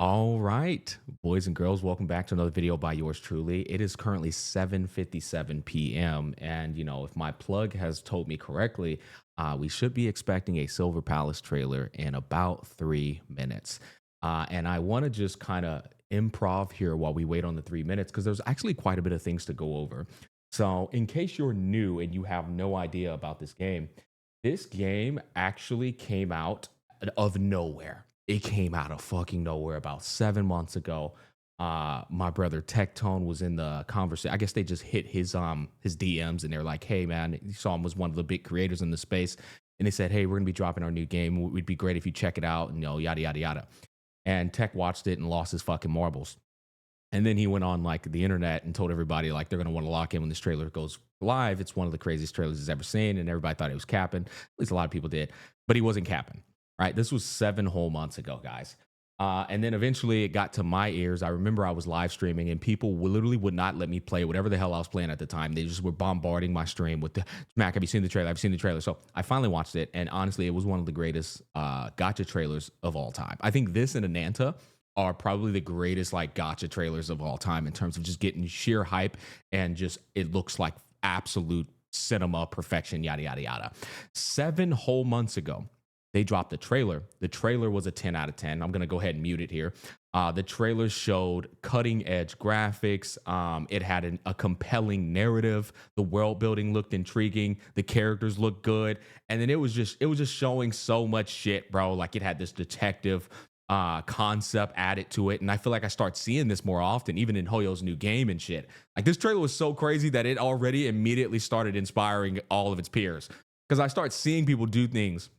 All right, boys and girls, welcome back to another video by yours truly. It is currently 7:57 p.m. and if my plug has told me correctly, we should be expecting a Silver Palace trailer in about 3 minutes. And I want to just kind of improv here while we wait on the 3 minutes because there's actually quite a bit of things to go over. So, in case you're new and you have no idea about this game actually came out of nowhere. It came out of fucking nowhere about 7 months ago. My brother Tectone was in the conversation. I guess they just hit his DMs and they're like, "Hey man, you saw him was one of the big creators in the space." And they said, "Hey, we're gonna be dropping our new game. It'd be great if you check it out." And yada yada yada. And Tech watched it and lost his fucking marbles. And then he went on like the internet and told everybody like they're gonna want to lock in when this trailer goes live. It's one of the craziest trailers he's ever seen, and everybody thought it was capping. At least a lot of people did, but he wasn't capping. Right, this was 7 whole months ago, guys. And then eventually it got to my ears. I remember I was live streaming and people literally would not let me play whatever the hell I was playing at the time. They just were bombarding my stream with the Mac, have you seen the trailer? I've seen the trailer. So I finally watched it. And honestly, it was one of the greatest gotcha trailers of all time. I think this and Ananta are probably the greatest like gotcha trailers of all time in terms of just getting sheer hype and just it looks like absolute cinema perfection, yada, yada, yada. 7 whole months ago, they dropped the trailer. The trailer was a 10 out of 10. I'm going to go ahead and mute it here. The trailer showed cutting edge graphics. It had a compelling narrative. The world building looked intriguing. The characters looked good. And then it was just showing so much shit, bro. Like it had this detective concept added to it. And I feel like I start seeing this more often, even in Hoyo's new game and shit. Like this trailer was so crazy that it already immediately started inspiring all of its peers. Because I start seeing people do things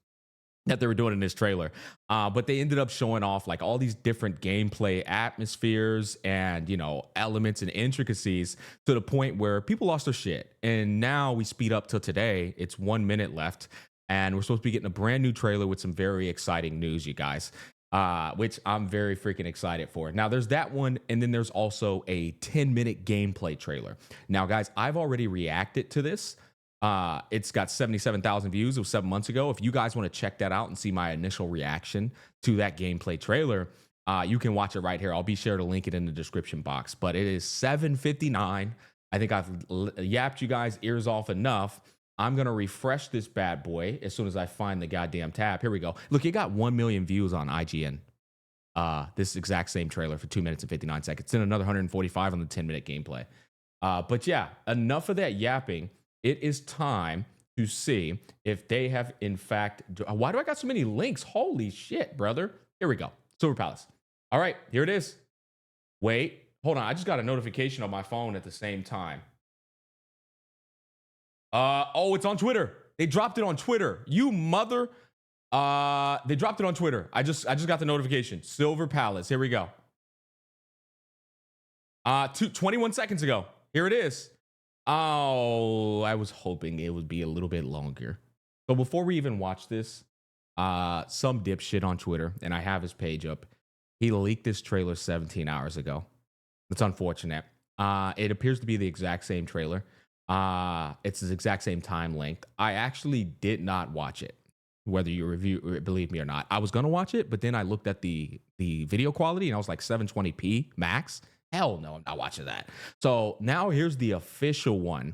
that they were doing in this trailer. But they ended up showing off like all these different gameplay atmospheres and, elements and intricacies to the point where people lost their shit. And now we speed up till today. It's 1 minute left. And we're supposed to be getting a brand new trailer with some very exciting news, you guys, which I'm very freaking excited for. Now, there's that one. And then there's also a 10-minute gameplay trailer. Now, guys, I've already reacted to this. It's got 77,000 views. It was 7 months ago. If you guys want to check that out and see my initial reaction to that gameplay trailer, you can watch it right here. I'll be sure to link it in the description box. But it is 7:59. I think I've yapped you guys' ears off enough. I'm going to refresh this bad boy as soon as I find the goddamn tab. Here we go. Look, it got 1 million views on IGN. This exact same trailer for 2 minutes and 59 seconds. Then another 145 on the 10-minute gameplay. But yeah, enough of that yapping. It is time to see if they have, in fact, why do I got so many links? Holy shit, brother. Here we go. Silver Palace. All right, here it is. Wait, hold on. I just got a notification on my phone at the same time. Oh, it's on Twitter. They dropped it on Twitter. You mother. They dropped it on Twitter. I just got the notification. Silver Palace. Here we go. 21 seconds ago. Here it is. Oh, I was hoping it would be a little bit longer. So before we even watch this, some dipshit on Twitter, and I have his page up, he leaked this trailer 17 hours ago. It's unfortunate. It appears to be the exact same trailer. It's the exact same time length. I actually did not watch it, whether you believe me or not. I was going to watch it, but then I looked at the video quality, and I was like 720p max. Hell no, I'm not watching that. So now here's the official one.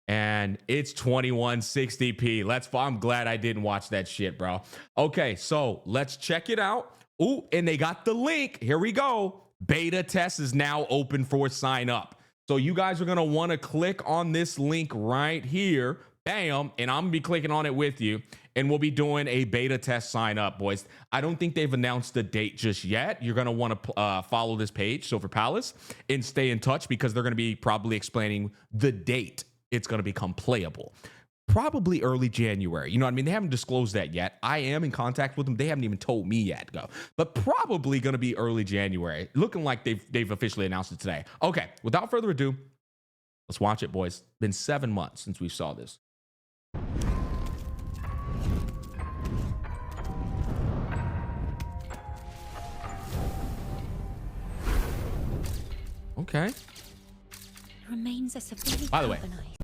And it's 2160p. I'm glad I didn't watch that shit, bro. Okay, so let's check it out. Ooh, and they got the link. Here we go. Beta test is now open for sign up. So you guys are going to want to click on this link right here. Bam. And I'm going to be clicking on it with you. And we'll be doing a beta test sign up, boys. I don't think they've announced the date just yet. You're going to want to follow this page, Silver Palace, and stay in touch because they're going to be probably explaining the date it's going to become playable. Probably early January. You know what I mean? They haven't disclosed that yet. I am in contact with them. They haven't even told me yet, but probably going to be early January. Looking like they've officially announced it today. Okay, without further ado, let's watch it, boys. Been 7 months since we saw this. Okay. Remains a severely By the way, galvanized.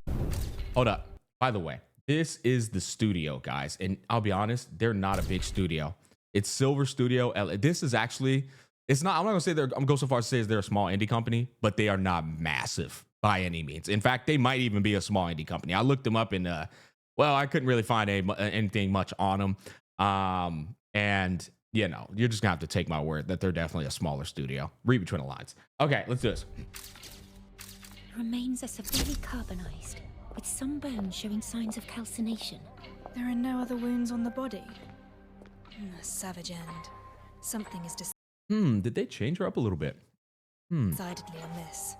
hold up. By the way, this is the studio, guys. And I'll be honest, they're not a big studio. It's Silver Studio. This is actually It's not. I'm not gonna say they're. I'm gonna go so far as to say they're a small indie company, but they are not massive by any means. In fact, they might even be a small indie company. I looked them up and well, I couldn't really find anything much on them. And you know, you're just gonna have to take my word that they're definitely a smaller studio. Read between the lines. Okay, let's do this. Remains are severely carbonized, with some bones showing signs of calcination. There are no other wounds on the body. A savage end. Something is Did they change her up a little bit? decidedly amiss.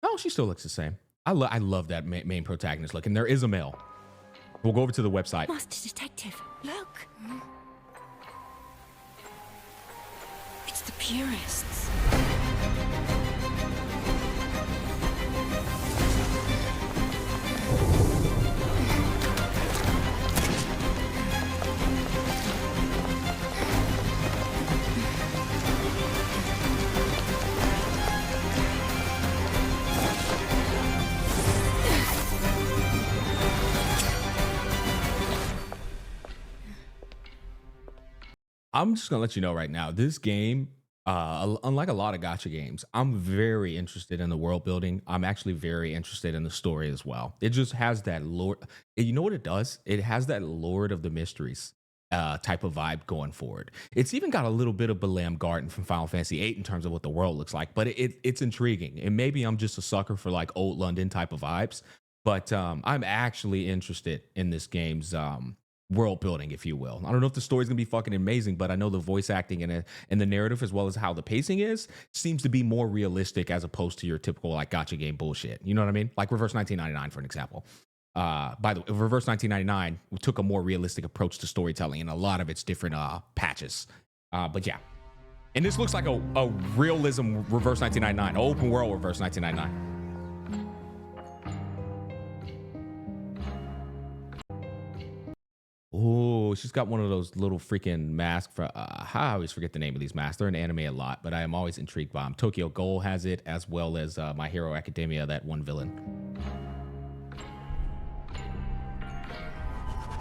Oh, she still looks the same. I love that main protagonist look, and there is a male. We'll go over to the website. Master Detective, look! It's the purists. I'm just gonna let you know right now, this game, unlike a lot of gacha games, I'm very interested in the world building. I'm actually very interested in the story as well. It just has that lord. You know what it does? It has that Lord of the Mysteries type of vibe going forward. It's even got a little bit of Balam Garden from Final Fantasy VIII in terms of what the world looks like, but it's intriguing. And maybe I'm just a sucker for like old London type of vibes, but I'm actually interested in this game's world building, if you will. I don't know if the story's gonna be fucking amazing, but I know the voice acting and the narrative, as well as how the pacing is, seems to be more realistic as opposed to your typical like gotcha game bullshit. You know what I mean? Like Reverse 1999, for an example. By the way, Reverse 1999 took a more realistic approach to storytelling in a lot of its different patches. But yeah, and this looks like a realism Reverse 1999, open world Reverse 1999. Oh, she's got one of those little freaking masks. For I always forget the name of these masks. They're in anime a lot, but I am always intrigued by them. Tokyo Ghoul has it, as well as My Hero Academia, that one villain.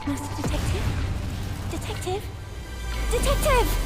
Master Detective? Detective? Detective!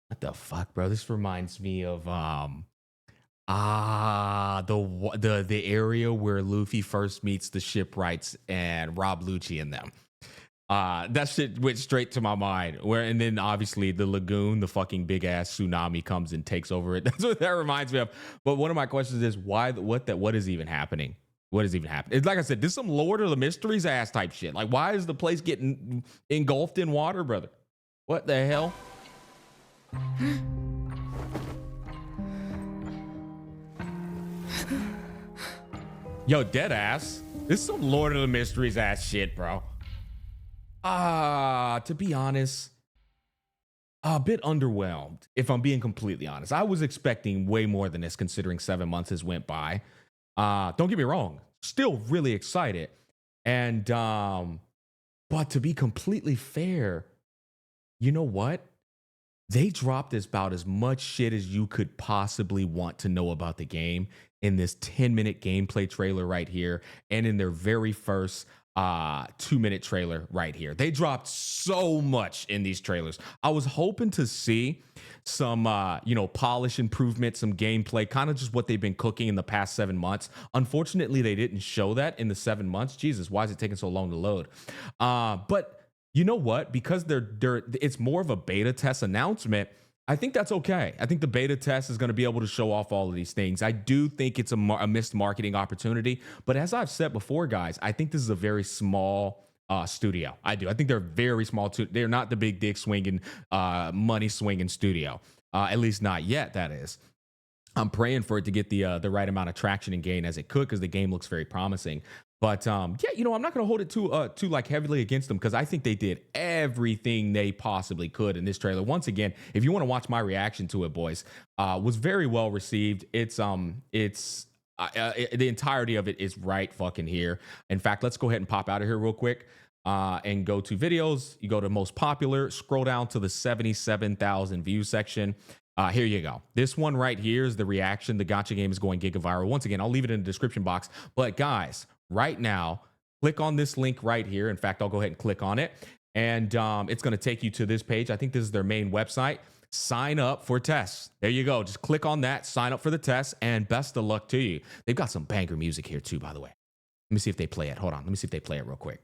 What the fuck, bro? This reminds me of the area where Luffy first meets the shipwrights and Rob Lucci and them. That shit went straight to my mind. And then obviously the lagoon, the fucking big ass tsunami comes and takes over it. That's what that reminds me of. But one of my questions is what is even happening? What is even happening? It's like I said, this is some Lord of the Mysteries ass type shit. Like, why is the place getting engulfed in water, brother? What the hell? Yo, dead ass. This is some Lord of the Mysteries ass shit, bro. To be honest, a bit underwhelmed, if I'm being completely honest. I was expecting way more than this, considering 7 months has went by. Don't get me wrong, still really excited. And but to be completely fair, you know what? They dropped about as much shit as you could possibly want to know about the game in this 10-minute gameplay trailer right here, and in their very first 2-minute trailer right here. They dropped so much in these trailers. I was hoping to see some polish improvement, some gameplay, kind of just what they've been cooking in the past 7 months. Unfortunately, they didn't show that in the 7 months. Jesus, why is it taking so long to load? But you know what? Because it's more of a beta test announcement, I think that's okay. I think the beta test is going to be able to show off all of these things. I do think it's a missed marketing opportunity. But as I've said before, guys, I think this is a very small studio. I do. I think they're very small. They're not the big dick swinging, money swinging studio. At least not yet, that is. I'm praying for it to get the right amount of traction and gain as it could, because the game looks very promising. But yeah, you know, I'm not gonna hold it too like heavily against them because I think they did everything they possibly could in this trailer. Once again, if you want to watch my reaction to it, boys, was very well received. The entirety of it is right fucking here. In fact, let's go ahead and pop out of here real quick and go to videos. You go to most popular, scroll down to the 77,000 view section. Here you go. This one right here is the reaction. The Gacha game is going giga viral. Once again, I'll leave it in the description box. But guys, right now, click on this link right here. In fact, I'll go ahead and click on it. And it's going to take you to this page. I think this is their main website. Sign up for tests. There you go. Just click on that, sign up for the test, and best of luck to you. They've got some banger music here too, by the way. Let me see if they play it. Hold on. Let me see if they play it real quick.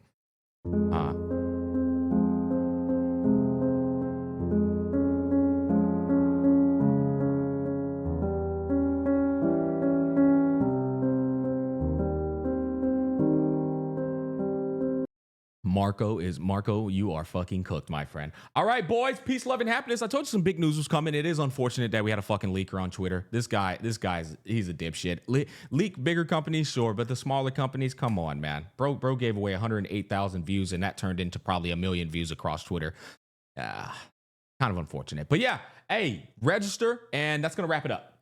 Marco, you are fucking cooked, my friend. All right, boys, peace, love, and happiness. I told you some big news was coming. It is unfortunate that we had a fucking leaker on Twitter. He's a dipshit. Leak bigger companies, sure, but the smaller companies, come on, man. Bro gave away 108,000 views, and that turned into probably 1 million views across Twitter. Kind of unfortunate. But yeah, hey, register, and that's gonna wrap it up.